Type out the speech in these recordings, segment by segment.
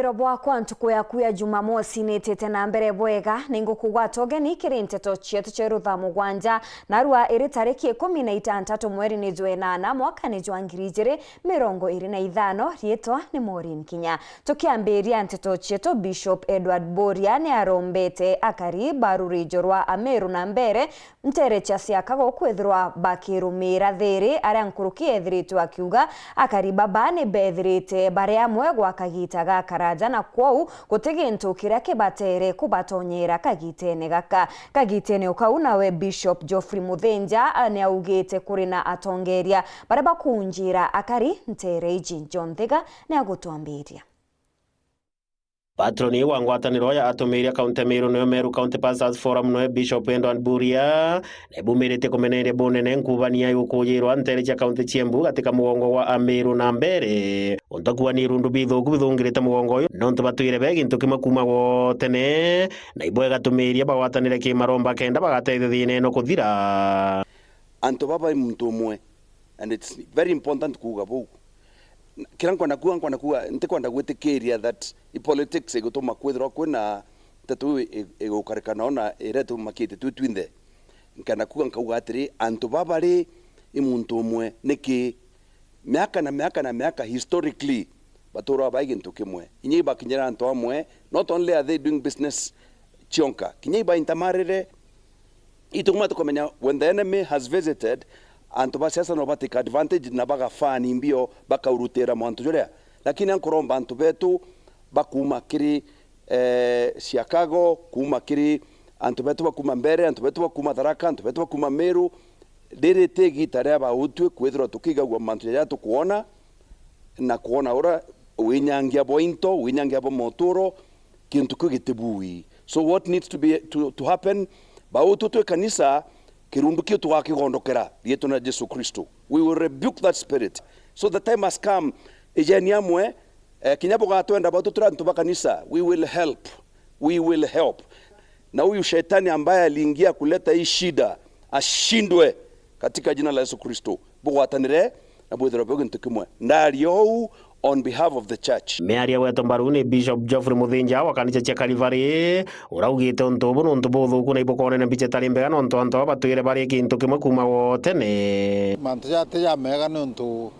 Wiro bwakwa ntuku yaku ya Jumamosi nitete na mbere bwega ningo kugwatoge ni kirinteto chietu cherutha mugwanja narua iri tariki 16 mweri ni jwenana mwaka ni jwangirigire 2025 rietwa ni Maureen Kinya. Tukiambiria nteto chietu Bishop Edward Boria ni arombete akari baruri jorwa Ameru na mbere mtere chasiakago kwethirwa bakirumira thiri aria nkuruki ethiritu akiuga akari baba ni bethirite bare amwe gwa kagitaga karaja na kwou gutigintu kiria kibatere kubatonyera kagitene gaka kagitene ukau nawe Bishop Geoffrey Muthenja ni augite kuri na atongeria bare bakunjira akari ntere iji John Thega ni agutwambiria. Patroni wa ngwataniro ya atumiria kaunti Meru no Meru County Pastors Forum no Bishop Edward Boria nebumirite kumenere bonene nkubania yukujirwa ntere cha kaunti Chiembu katika mugongo wa Ameru na mbere ontakuwa ni rundu bithuku bithungirite mugongo yo nonto batuire begi ntukima kuma gotene na ibwega tumiria bagwatanire kimaromba kenda bagateithia thine no kuthira anto baba muntu umwe, and it's very important kuga buku kirankwenda kuga ntikwenda gwitikiria that politics igutuma kwithirwa kwina tatu igukarekana ona iretu makite twinthe nkana kuga nkauga atiri antu babari imuntu umwe niki miaka na miaka historically batura baigi ntu kimwe inyi bakinyira antu amwe, not only are they doing business chionka kinyi ba intamarire ituma tukomenya when the enemy has visited antu basiasa no batika advantage na baga fani mbio bakaurutera mwantu jorea, lakini ankoromba antu betu bakuma kiri Chicago kuma kiri antu betu bakuma mbere antu betu bakuma Tharaka antu betu bakuma Meru dere tegi tarea ba utwe kwethira tukiga gwa mantu ya tukuona na kuona ora winyangia bointo winyangia bo motoro kintu kugitebui. So what needs to happen ba utwe kanisa kirundukio twakigondokera rietu na Yesu Kristo. We will rebuke that spirit. So the time has come ejaniamwe kinyabo gatwenda batutura ntuba kanisa, we will help na huyu shetani ambaye aliingia kuleta hii shida ashindwe katika jina la Yesu Kristo. Bugwatanire na bwithira bwego ntukimwe ndario on behalf of the church. Mearia weto mbaruni Bishop Geoffrey Muthenja wa kanisa cha Calvary uraugite ontobo nonto bothuku na ibokone na biche talimbega nonto anto batuire bari kintu kimwe kuma wotene mantu jate ya mega nonto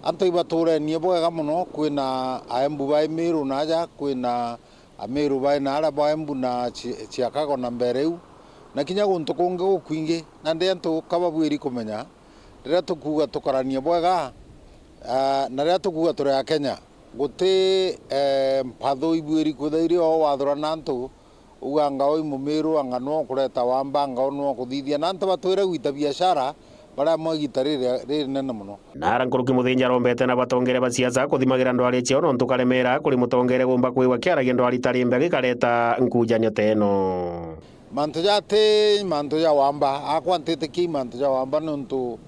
anto ibature nie bwega muno kwina aembu bai Meru naja kwina Ameru bai na ara baembu na Chiakago na mbereu na kinya guntu kunge gukwingi na ndi anto kababwiri kumenya rira tukuga tukarania bwega na ria tukuga turi a Kenya guti mpatho ibwiri kwithaire o wathura nantu uga ngao imumiru angano kureta wamba ngao no kuthithia nantu batwire gwita biashara bara mwagita riri nene muno nara nkuruki Muthenja rombete na batongere basiasa kuthimagira ndwari cio no ntukaremera kuri mutongere gumba kwiwa kiaragia ndwari tarimbe gikareta nkujanio teno mantu ya wamba akwantite ki mantu ya wamba nontu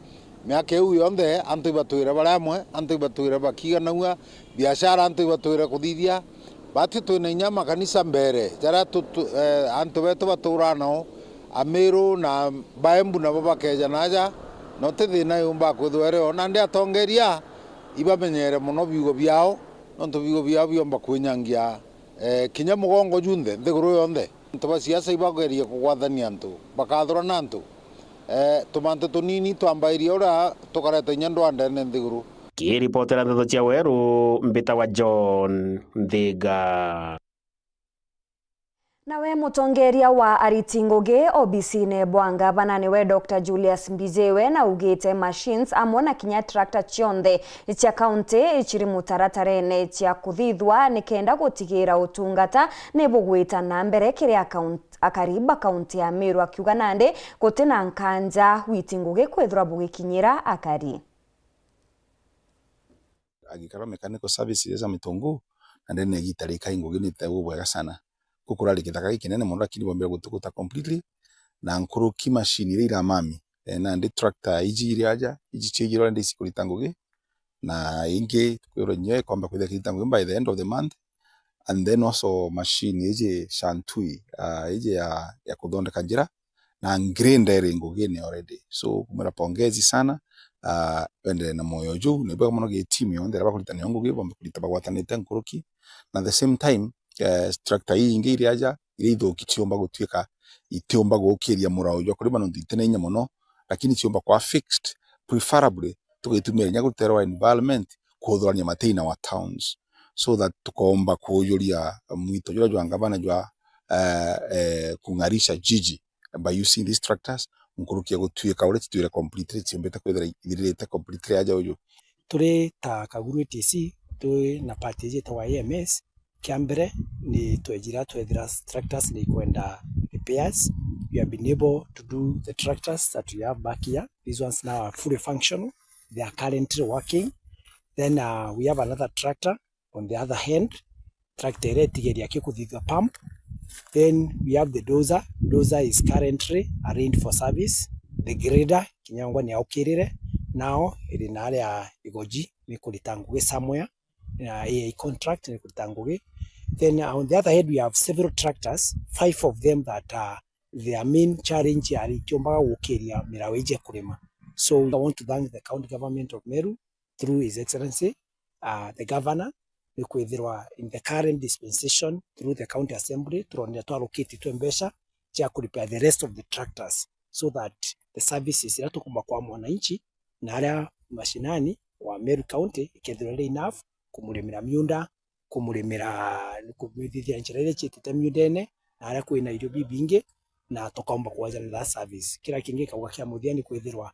miaka iu yonthe antu ibatwire bara amwe antu ibatwire bakiganaua biashara antu ibatwire kuthithia bati twina inya makanisa mbere jara antu betu batura nao Ameru na baembu na babakeja naja no tithina yumba kwithwere ona ndi atongeria ibamenyere muno biugo biao nontu biugo biao biomba kwinyangia kinya mugongo junthe nthiguru yonthe ntu basiasa ibageria kugwathania antu bakathura na antu tumantu tunini twambairia ura tukareta inya ndwandene nthiguru. Kiripotera ndeto cia weru mbita wa John Thega. Nawe mutongeria wa ariti ngugi obisine bwanga banani we Dr. Julius Mbijewe na ugite machines amona kinya tractor chionthe cia county ichiri mutaratarene cia kuthithwa nikenda gutigira utungata ne bugwita na mbere kiri akariba county ya Meru akiuga nande gutina nkanja witi ngugi kwethura bugikinyira akari agikara mechanical services za mitongo and then gitarika ngugi ni tebwega sana kukurali kitaka kinene muno lakini bombera gutukuta completely na nkuruki machine ira mami na ndi tractor iji aja iji chejiro ndi sikulita ngugi na inge kwero nye kwamba kwenda kilita ngugi by the end of the month, and then also machine ije shantui ije ya kudonda njira na grinder ngugi ni already. So kumera pongezi sana wende na moyo juu ni bwa muno ge team yonde rabakulita nyongo ge bomba kulita bagwatanite nkuruki na at the same time tractor hii ingi iri aja iri ithuki ciomba gutuika itiomba gukiria murao jo kurima no itenenya muno lakini ciomba kwa fixed preferably tugitumia nya guterwa environment kuthorania mateina wa towns so that tukomba kuyuria mwito jura jwa ngavana jwa kungarisha jiji by using these tractors nkurukia gutuika uri tuire completely ciombeta kwethera ithirite completely aja uyu turi ta Kaguru ATC tu na party wa EMS kiambere ni twejira tractors ni kwenda repairs. We have been able to do the tractors that we have back here. These ones now are fully functional. They are currently working. Then we have another tractor on the other hand. Tractor tigeri akikuthitha pump. Then we have the dozer. Dozer is currently arranged for service. The grader kinyangwa ni aukirire. Now iri na area igoji ni kulitanguge somewhere. A contract ni kulitanguge. Then on the other hand we have several tractors, 5 of them that their main challenge are kiomba gukiria miraweje kurima. So I want to thank the county government of Meru through His Excellency the governor nikwithirwa in the current dispensation through the county assembly turonera to allocate to mbesha cha kulipia the rest of the tractors so that the services ila tukumba kwa mwananchi na ala mashinani wa Meru County ikethirwa enough kumulimira miunda kumulimira kubithithia njirere chitite miundene na ala kwina irio bibinge na tokomba kwaja na service kila kingi kauga kia muthiani kwithirwa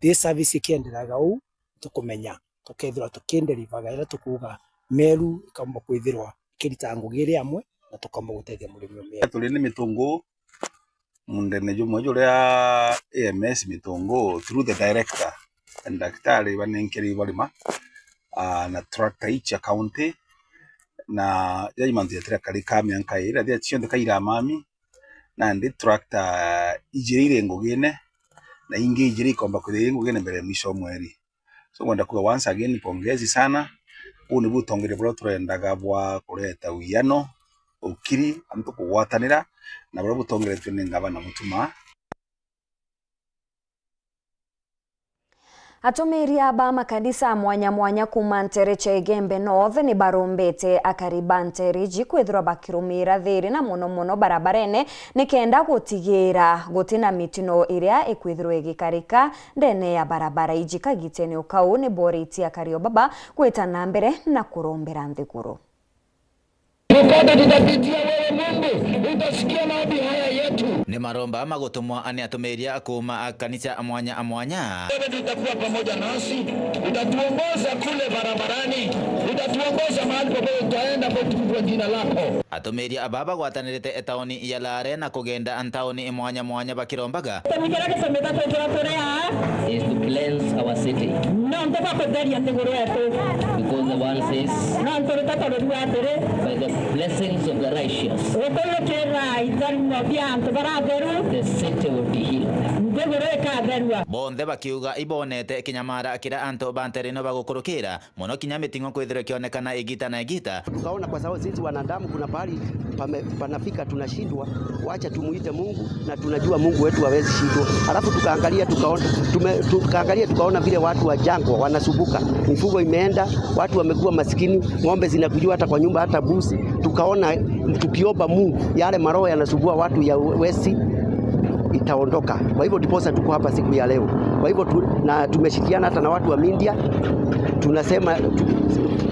this service ikienderaga u tukumenya tukethirwa tukenderivaga ila tukuga Meru kamba kwithirwa kirita ngugire amwe na tukamba gutethia murimi Meru tuli ni mitungu mundene jumwe juria EMS mitungu through the director and daktari banenkeri balima na tractor icha county na ya imanzi ya kali kami ankai ira dia cionde kaira mami na ndi tractor ijirire ngugine na ingi ijiri komba kwithire ngugine mbere mwisho mweri so kwenda kuwa once again pongezi sana uni butongere bro turendaga bwa kureta wiyano ukiri antu kuwatanira na bro butongere tunengaba na mutuma Atumiria ba makanisa mwanya mwanya kuma Ntere Chegembe North ni barombete akariba Ntere jikwithirwa bakirumira thiri na muno barabarene nikenda gutigira gutina mitino iria ikwithirwa igikarika ndene ya barabara ijikagitene ukau ni boriti akario baba kwitana mbere na kurombera nthiguru. Ni maromba magutumwa ani atumiria kuma kanisa amwanya amwanya. Utakuwa pamoja nasi, utatuongoza kule barabarani, utatuongoza mahali popote tutaenda kwa jina lako. Atumiria ababa gwatanirite etaoni ya Lare na kugenda antaoni mwanya mwanya bakirombaga. Is to cleanse our city. Because the one says by the blessings of the righteous the city will be healed. Bonde bakiuga ibonete kinyamara kira anto banterino bagukurukira muno kinya mitingo kwithira kionekana igita na igita. Tukaona kwa sababu sisi wanadamu kuna pahali panafika tunashindwa, wacha tumuite Mungu na tunajua Mungu wetu hawezi shindwa. Alafu tukaangalia tukaona vile watu wa jangwa wanasubuka, mifugo imeenda, watu wamekuwa maskini, ng'ombe zinakujua hata kwa nyumba hata busi. Tukaona tukiomba Mungu yale maroho yanasubua watu ya wesi itaondoka. Kwa hivyo ndiposa tuko hapa siku ya leo. Kwa hivyo tumeshirikiana hata na watu wa media. Tunasema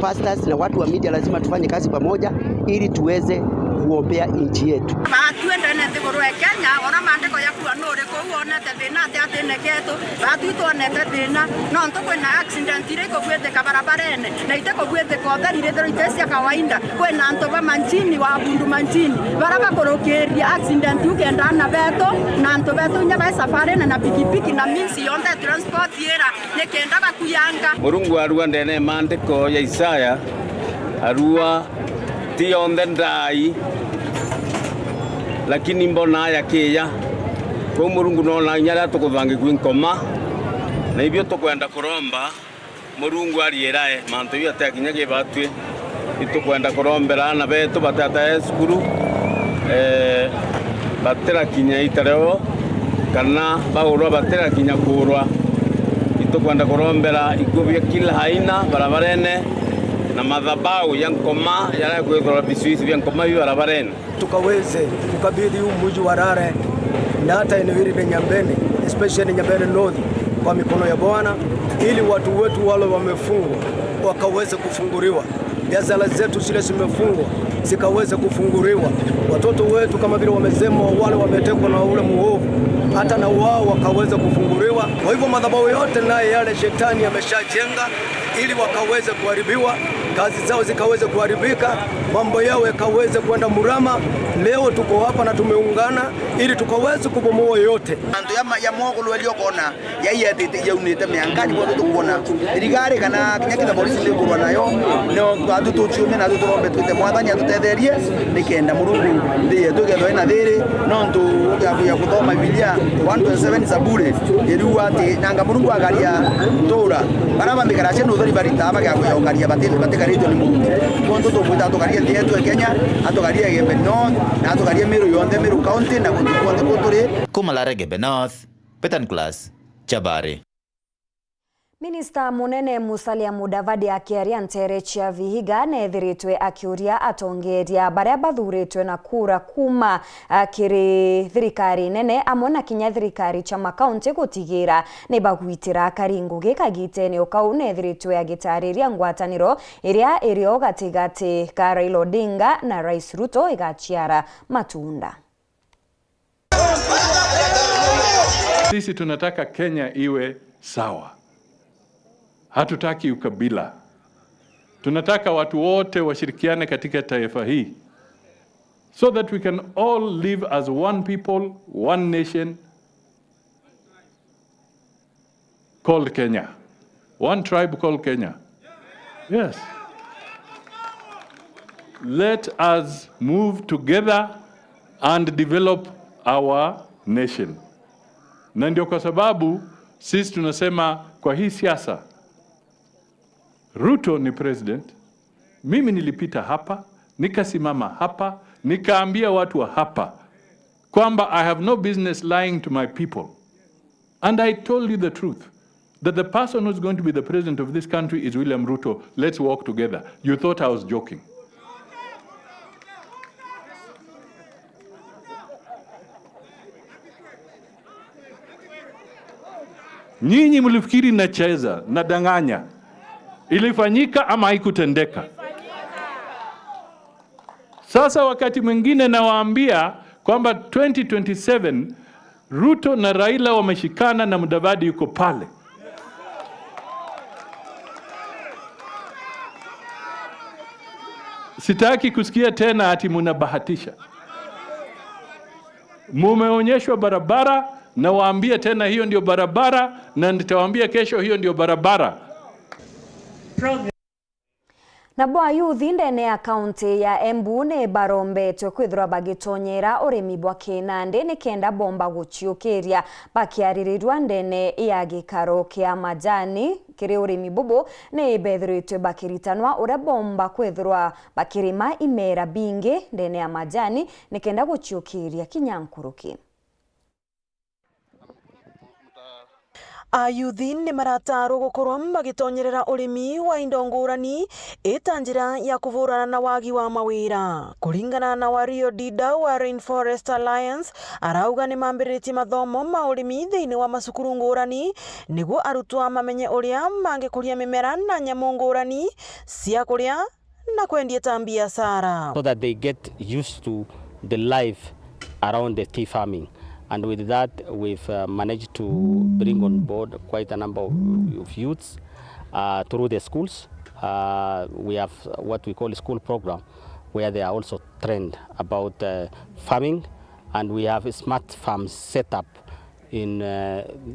pastors na watu wa media lazima tufanye kazi pamoja ili tuweze kuombea nchi yetu. Tuende na thiguru ya Kenya ona maandiko ya kuwa nore ko uona thina atene ketu batwito ne thina no ntoko na accident ile ko kwete kabarabarene na iteko kwete ko thari ile itesia kawaida kwena ntoba manchini wa bundu manchini baraba korokeria accident ukenda na beto na ntoba beto nyaba safari na pikipiki na minsi yonde transport yera nekenda bakuyanga Murungu arua ndene maandiko ya Isaya arua ti onde ndai lakini mbona yakiya kwa Murungu nona nyara tukuthangi kwinkoma na ibyo tukwenda kuromba Murungu arierae manto yo takinya gibatwe itukwenda kurombera na betu batata esukuru batera kinya itareo kana baurwa batera kinya kurwa itukwenda kurombera ikubye kila haina barabarene na madhabahu ya Nkoma yale kwethora visuisi vya Nkoma hiyo barabarani, tukaweze kukabidhi huu mji wa Rare na hata eneo hili la Nyambene, especially Nyambene North kwa mikono ya Bwana, ili watu wetu wale wamefungwa wakaweze kufunguliwa, biashara zetu zile zimefungwa zikaweze kufunguliwa, watoto wetu kama vile wamezema wale wametekwa na ule muovu hata na wao wakaweze kufunguliwa. Kwa hivyo madhabahu yote naye yale shetani ameshajenga ili wakaweze kuharibiwa, kazi zao zikaweze kuharibika, mambo yao yakaweze kwenda murama. Leo tuko hapa na tumeungana ili tukaweze kubomoa yote. Antu ya mogulu waliokona ya unite miangani kwa tukona irigari kana kinyakita polisi ndio kurwa nayo no atutu chume na atutu rombe twite mwathani atutetherie nikenda murungu ndiye tugetho ina thiri no ntu ya kuthoma Biblia 1:7 Zaburi iriu ati nanga murungu agaria tura baraba mikarache no thori barita bage akuyokaria batekarito ni mungu konto to buta to karia tieto Kenya atokaria Gembe North na atokaria Meru yonde Meru County na kuntukwande kuturi Kumalare Gembe North Petan Class Chabari. Minista munene Musalia Mudavadi akiaria ntere cia Vihiga nethiritwe akiuria atongeria baria bathuritwe na kura kuma kiri thirikari nene amwe na kinya thirikari cha makaunti gutigira ni bagwitira karingu gikagitene ukau nethiritwe agitariria ngwataniro iria irio gatigati ka Raila Odinga na Rais Ruto igachiara matunda. Sisi tunataka Kenya iwe sawa. Hatutaki ukabila. Tunataka watu wote washirikiane katika taifa hii so that we can all live as one people, one nation called Kenya. One tribe called Kenya. Yes. Let us move together and develop our nation. Na ndio kwa sababu sisi tunasema kwa hii siasa Ruto ni president, mimi nilipita hapa, nikasimama hapa, nikaambia watu wa hapa kwamba I have no business lying to my people. And I told you the truth, that the person who's going to be the president of this country is William Ruto. Let's work together. You thought I was joking. Nyinyi mlifikiri nacheza, nadanganya. Ilifanyika ama haikutendeka? Sasa wakati mwingine nawaambia kwamba 2027 Ruto na Raila wameshikana na Mudavadi yuko pale. Sitaki kusikia tena ati munabahatisha. Mumeonyeshwa barabara na waambia tena hiyo ndio barabara na nitawaambia kesho hiyo ndio barabara. Na bwa yuthi ndene ya kaunti ya Embu ne barombe kwithirwa bagitonyera urimi bwa Kinande ni kenda bomba guchiukiria bakiaririrwa ndene ya gikaro kia majani kiri urimi bubu ne bethiritwe bakiritanwa ure bomba kwithirwa bakirima imera bingi ndene ya majani ni kenda guchiukiria kinyankuruki. Ayuthi ni maratarwo gukorwo magitonyerera urimi wa indo ngurani ita njira ya kuvurana na wagi wa mawira. Kuringana na Wario Dida wa Rainforest Alliance arauga ni mambiritie mathomo ma urimi thiini wa masukuru ngurani niguo arutwo mamenye uria mangikuria mimera na nyamu ngurani cia kuria na kwendia ta biashara, so that they get used to the life around the tea farming. And with that, we've managed to bring on board quite a number of youths through the schools. We have what we call a school program, where they are also trained about farming, and we have smart farms set up in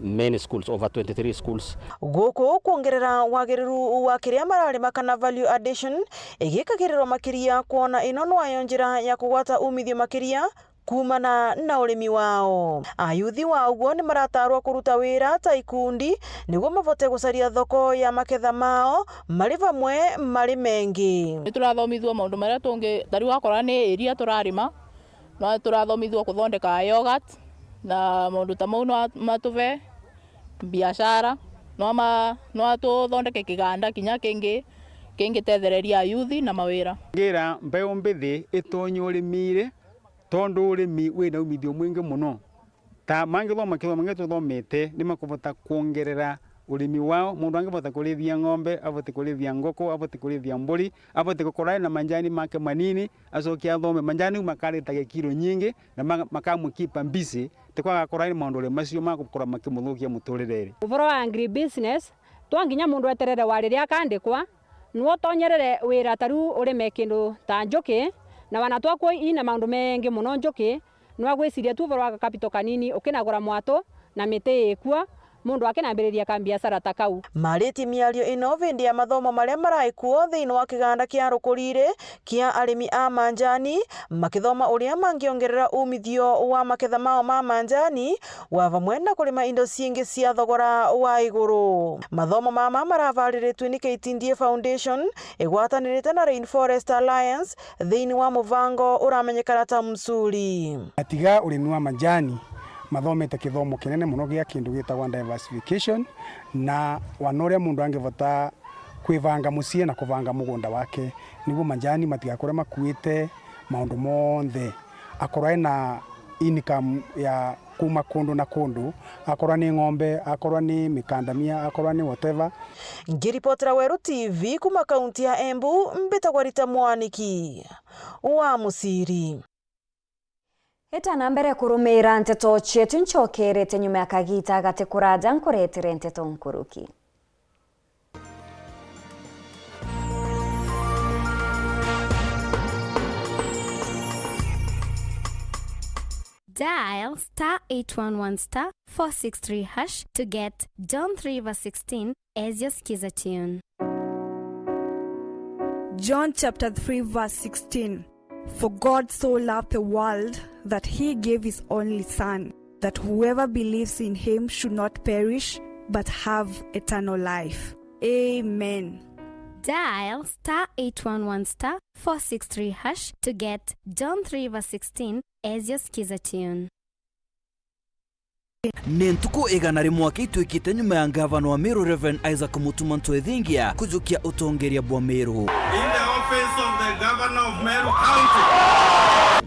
many schools, over 23 schools. Goko kuongerera wagiriru wa kiria mararima kana value addition igikagirirwo makiria kuona inono ayo njira ya kugwata umithio makiria kumana na urimi wao. Ayuthi wa uguo ni maratarwo kuruta wira ta ikundi niguo mavote gucaria thoko ya maketha mao mari vamwe mari mengi. Ni turathomithwa maundu maria tungi tari wakora ni area turarima no turathomithwa kuthondeka yogurt na maundu ta mau no matuve biashara no tuthondeke kiganda kinya kingi kingetethereria yuthi na mawira ngira mbeu mbithi itonyo urimire tondu urimi wina umithio mwingi muno ta mangithoma kithomo ngituthomete ni makuvota kuongerera urimi wao. Mundu angivota kurithia ng'ombe, avote kurithia ngoko, avote kurithia mburi, avote gukorana na manjani make manini, acokia athome manjani makaretaga kilo nyingi na makamukipa mbisi tikwaga korani maundu ri macio magukora makimuthukia muturire. Uvoro wa agri business twanginya mundu eterere warire akandikwa nuo tonyerere wira taru urime kindu ta njuki na wana twakwo ina maundu mengi muno njuki no agwiciria tu uvoro wa capital kanini ukinagura mwato na miti ikua mundu akinambiriria ka biashara ta kau. Mariti miario ino vindi ya mathomo maria maraikuo thiini wa kiganda kia Rukurire kia arimi a manjani makithoma uria mangiongerera umithio wa maketha mao ma manjani wa vamwe na kurima indo ciingi cia thogora wa iguru. Mathomo mama maravariritwe ni KTDA Foundation igwatanirite na Rainforest Alliance thiini wa muvango uramenyekana ta Msuri. Atiga urimi wa manjani mathomete kithomo kinene muno gia kindu gitagwa diversification na wanoria mundu angivota kwivanga mucie na kuvanga mugunda wake niguo manjani matigakore makuite maundu monthe akorwa na income ya kuma kundu na kundu akorwa ni ng'ombe akorwa ni mikandamia akorwa ni whatever. Ngiripotera Weru TV kuma kaunti ya Embu mbitagwa Rita Mwaniki wa Musiri. Etana mbere kurumira nteto chetu nchokerete nyuma ya kagita gate kuraja nkuretire nteto nkuruki. Dial *811*463# to get John 3:16 as your skiza tune. John chapter 3 verse 16. For God so loved the world that he gave his only Son, that whoever believes in him should not perish, but have eternal life. Amen. Dial *811*463# to get John 3:16 as your skiza tune. Nentuko igana rimwe kitwikite nyuma ya gavana wa Meru Reverend Isaac Mutuma Ntwethingia kujukia utongeria bwa Meru. In the office of the governor of Meru County.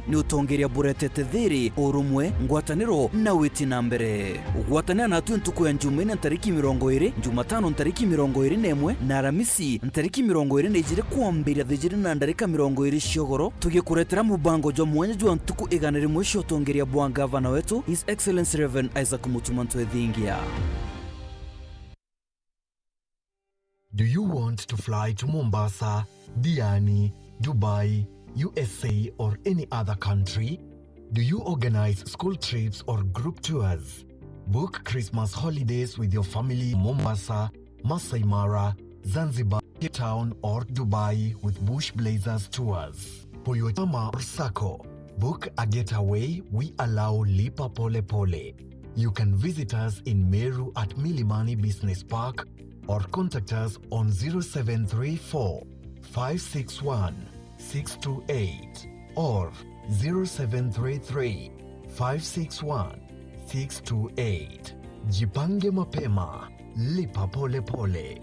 Ni utongeria buretete thiri urumwe ngwataniro na witi na mbere. Ugwatanira na tu ntuko ya Jumanne tariki 20, Jumatano tariki 21 na Aramisi tariki 22 kuambira thijiri na ndarika 20 shogoro tugikuretera mubango jo mwanya jwa ntuko igana rimwe sho utongeria bwa gavana wetu His Excellency Reverend Isaac Mutuma Ntwethingia. Do you want to fly to Mombasa, Diani, Dubai, USA or any other country? Do you organize school trips or group tours? Book Christmas holidays with your family in Mombasa, Masai Mara, Zanzibar, Cape Town or Dubai with Bush Blazers tours. For your chama or sacco, book a getaway. We allow Lipa Pole Pole. You can visit us in Meru at Milimani Business Park or contact us on 0734 561 628 or 0733 561 628. Jipange mapema, lipa pole pole.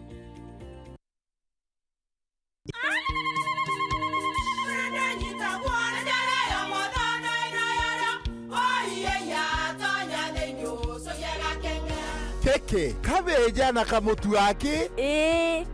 Keke, kabeja na kamutu wake?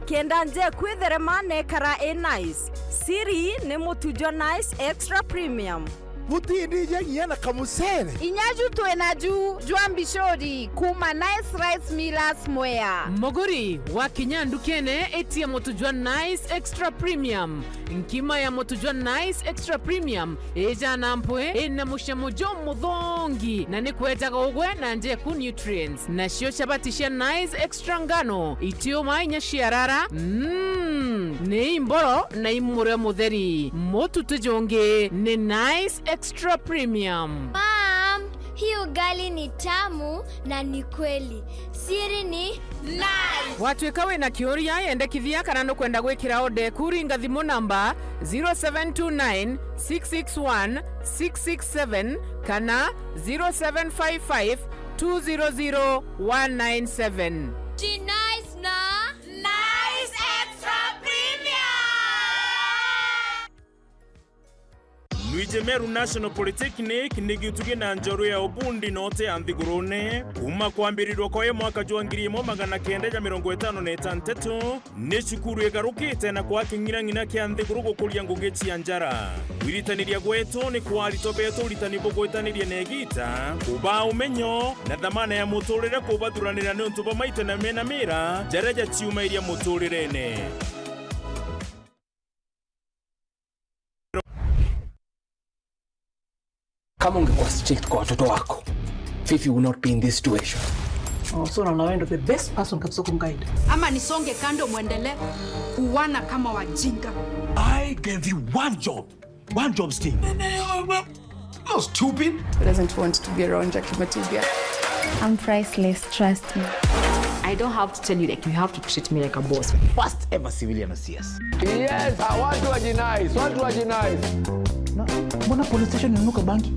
Kenda nje kwitherema nekara nice. Siri ni mutujo nice extra premium. Mutindi nyenye na kamusere. Inyaju tuenaju juambishori kuma nice rice millers mwea. Moguri wa kinyandu kene eti ya motujwa nice extra premium. Nkima ya motujwa nice extra premium eja nampwe ena mushamujo mudhongi na nikweta ugwe na nje ku nutrients na shio chabatisha nice extra ngano itio mainya shiarara ne imboro na imure mutheri motu tujonge ne nice extra premium. Mom, hii ugali ni tamu na ni kweli. Siri ni nice. Watwekawe na kioria yende kithia kana no kwenda gwikira ode kuringa thimu namba 0729 661 667 kana 0755 200 197. Nice na nice extra premium. Luigi Meru National Polytechnic nigituge na njoro ya obundi note anthigurune kuma kwambirirwa kwa mwaka 1956 ni cukuru egarukite na kwa king'ina kia nthiguru gukuria ngugi cia njara. Wiritaniria gwetu ni kwarito betu ritani bugwitaniria negita kuba umenyo na dhamana ya muturire kubadhuranira ni untuba maite na mena mira jareja ciuma iria muturirene. Kama ungekuwa strict kwa watoto wako, Fifi will not be in this situation. Oh, so now I'm the best person kabisa kumguide. Ama nisonge kando muendelee kuwana kama wajinga. I gave you one job Steve. You're stupid. Who doesn't want to be around Jackie Matibia? I'm priceless, trust me. I don't have to tell you, like, you have to treat me like a boss. First ever civilian OCS. Yes, I want to agonize. Mbona police station inuka banki?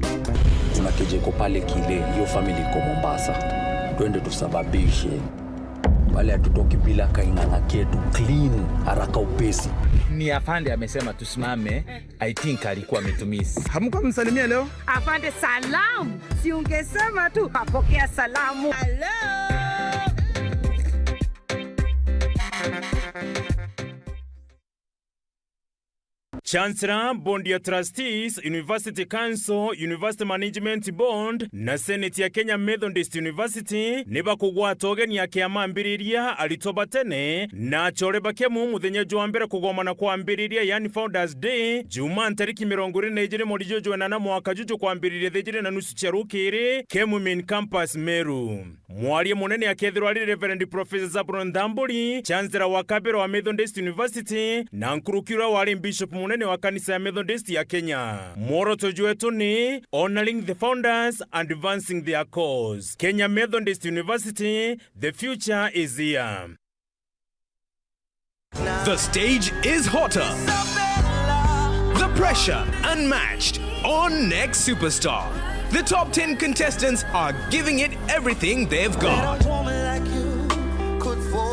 Kuna kijeko pale kile, hiyo family iko Mombasa. Twende tusababishe. Wale hatutoki bila kaingana ketu clean, haraka upesi. Ni afande amesema tusimame. I think alikuwa ametumisi. Hamko msalimia leo? Afande salamu. Si ungesema tu apokea salamu. Hello. Chancellor, Board ya Trustees, University Council, University Management Board na Senate ya Kenya Methodist University niba kugwata ogeni ya kiamambiriria alitoba tene na choreba kemu muthenya jwa mbere kugomana kwambiriria yani Founders Day Juma tariki 24 muri jojwe na mwaka juju kwambiriria thejire na nusu charukiri kemu main campus Meru. Mwari munene akethirwa ari Reverend Professor Zabron Ndamburi, Chancellor wa kabere wa Methodist University na nkurukira wari Bishop munene wa kanisa ya Methodist ya Kenya. Moroto jwetu ni honoring the founders and advancing their cause. Kenya Methodist University, the future is here. The stage is hotter. The pressure unmatched on Next Superstar. The top 10 contestants are giving it everything they've got.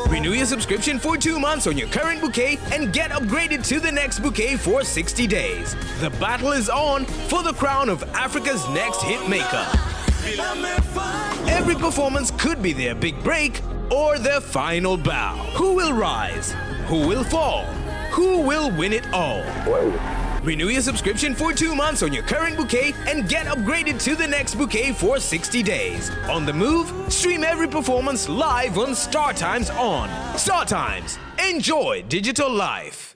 Renew your subscription for 2 months on your current bouquet and get upgraded to the next bouquet for 60 days. The battle is on for the crown of Africa's next hit maker. Every performance could be their big break or their final bow. Who will rise? Who will fall? Who will win it all? Renew your subscription for 2 months on your current bouquet and get upgraded to the next bouquet for 60 days. On the move, stream every performance live on StarTimes on. StarTimes. Enjoy digital life.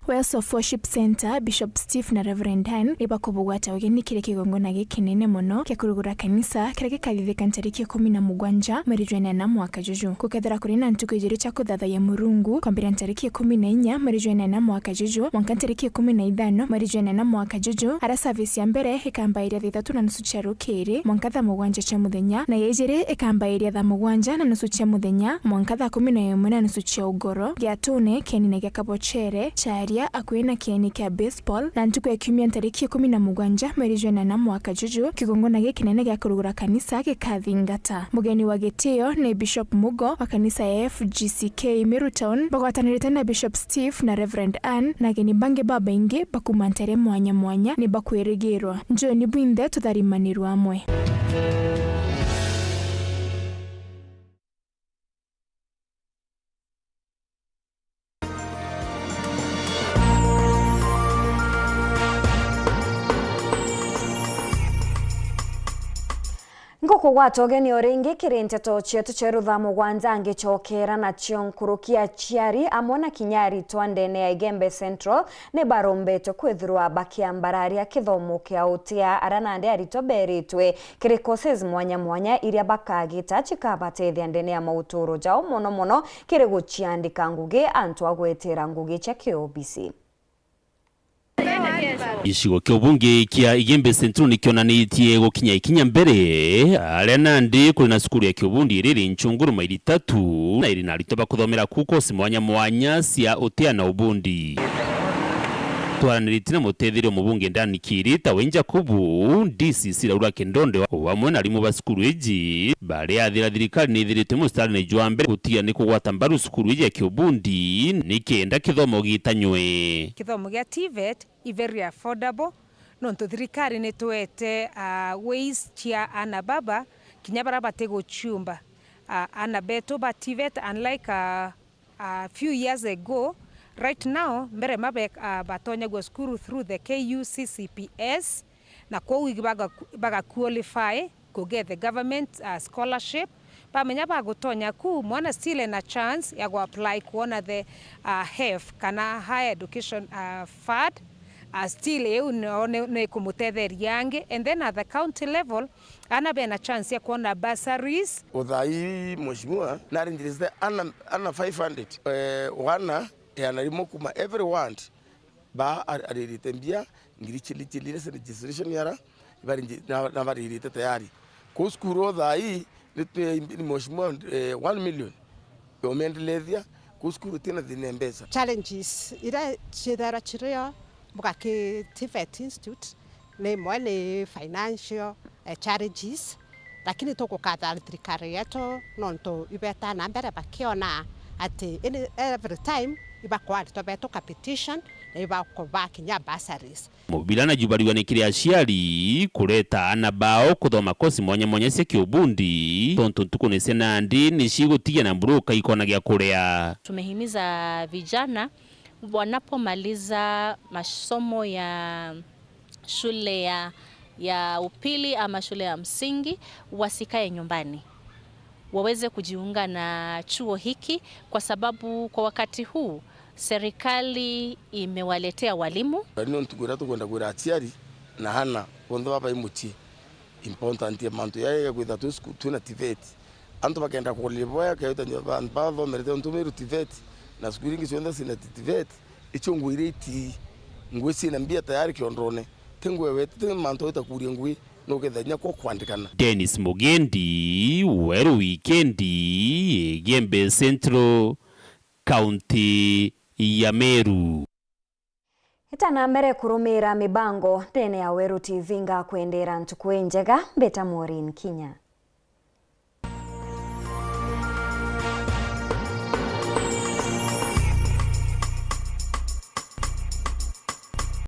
Wells of Worship Center, Bishop Steve na Reverend Dan ibakubugwata ogeni kire kigongona gikinene muno kya kurugura kanisa kire gikathithika tariki 17 mweri jana mwaka juju kukethera kuri na ntuku ijiri cha kuthathaya Murungu kwambira tariki 14 mweri jana mwaka juju mwanka tariki 15 mweri jana mwaka juju ara service ya mbere ikambairia thithatu na nusu cha rukiri mwanka tha mugwanja cha muthenya na yejiri ikambairia tha mugwanja na nusu cha muthenya mwanka tha 11 na nusu cha ugoro giatune kenine gya kabochere chari akwena kieni kia baseball na ntuku ya kiumia tariki 17 mweri jana mwaka juju kigongona gikinene gya kurugura kanisa gikathingata. Mugeni wa gitio ni Bishop Mugo wa kanisa ya FGCK Middletown bagwatanirite na Bishop Steve na Reverend Ann na geni bange baba ingi bakumantere mwanya ni bakwirigirwa njoni bwinde tutharimanirwa amwe. Ngoko gwatogeni oringi kirinteto chetu cherutha mugwanja ngichokera na chionkurukia chiari amona kinyari twandene ya Igembe Central ne barombeto kwithirwa bakiambararia kithomo kia utia aranande aritoberitwe kirikoses mwanya iria bakagita chikabatethia ndene ya mauturo jao mono kiri guchiandika ngugi antu agwetera ngugi cha KOBC. Ishigo kyobunge kia Igembe Central nikionanitie gukinya ikinya mbere aria nandi kuri na sukuru ya kyobundi riri nchunguruma iri 3 na iri naritoba kuthomera kuko mwanya cia utia na ubundi. twaranirite na mutethirio mubunge Ndani Kirita wenja kubu DCC Laura Kendonde wamwe na limu basukuru eji bari athira thirikari ni thirite mustari ne jwa mbere gutia ni kugwata mbaru sukuru eji ya Kiobundi ni kenda kithomo gitanywe kithomo gya TVET i very affordable nonto thirikari ni twete ways chia ana baba kinyabara batego chumba ana beto ba TVET unlike a few years ago. Right now, mbere mabe batonya go skuru through the KUCCPS na kwa wigi baga qualify go get the government scholarship. Pamenya bago tonya ku mwana still na chance ya go apply kuona the HEF kana higher education fund still eu ne kumuthether yange, and then at the county level ana be na chance ya kuona bursaries. Udhai mheshimiwa na rindirizde ana 500 wana yanarimo kuma everyone ba aririte ngirichili registration yara na baririte tayari kuskuro dhai ni mheshimiwa 1 million yomendelezia kuskuru tena dinembeza challenges ira chidara chirio mukake TVET Institute ne mwane financial challenges, lakini toko kadha thirikari yetu nonto ibeta na mbere bakiona ati every time ibakwari tobetoka petition na ibakwa kinya bursaries mubila na jubariwa ni kiri aciari kureta ana bao kuthoma kosi mwanya cia Kiobundi tonto tukunese nandi ni cigutia na mburuka ikona gya kurea. Tumehimiza vijana wanapomaliza masomo ya shule ya upili ama shule ya msingi wasikae nyumbani, waweze kujiunga na chuo hiki, kwa sababu kwa wakati huu serikali imewaletea walimu. Ndio tukura tukwenda kura aciari na hana bondo baba imuti important ya manto ya kwenda tu tuna TVET anto bakenda kuliboya kaita nyoba baba merete ntumiru TVET na skuringi swenda sina TVET icho ngwiriti ngwisi na mbia tayari kiondrone tengwe wete manto itakuria ngwi no kethanya ko kwandikana. Dennis Mugendi, Weru Wikendi, Gembe Central, County ya Meru. Itana mbere kurumira mibango tene ya Weru TV nga kwendera ntuku njega Beta Maureen Kinya.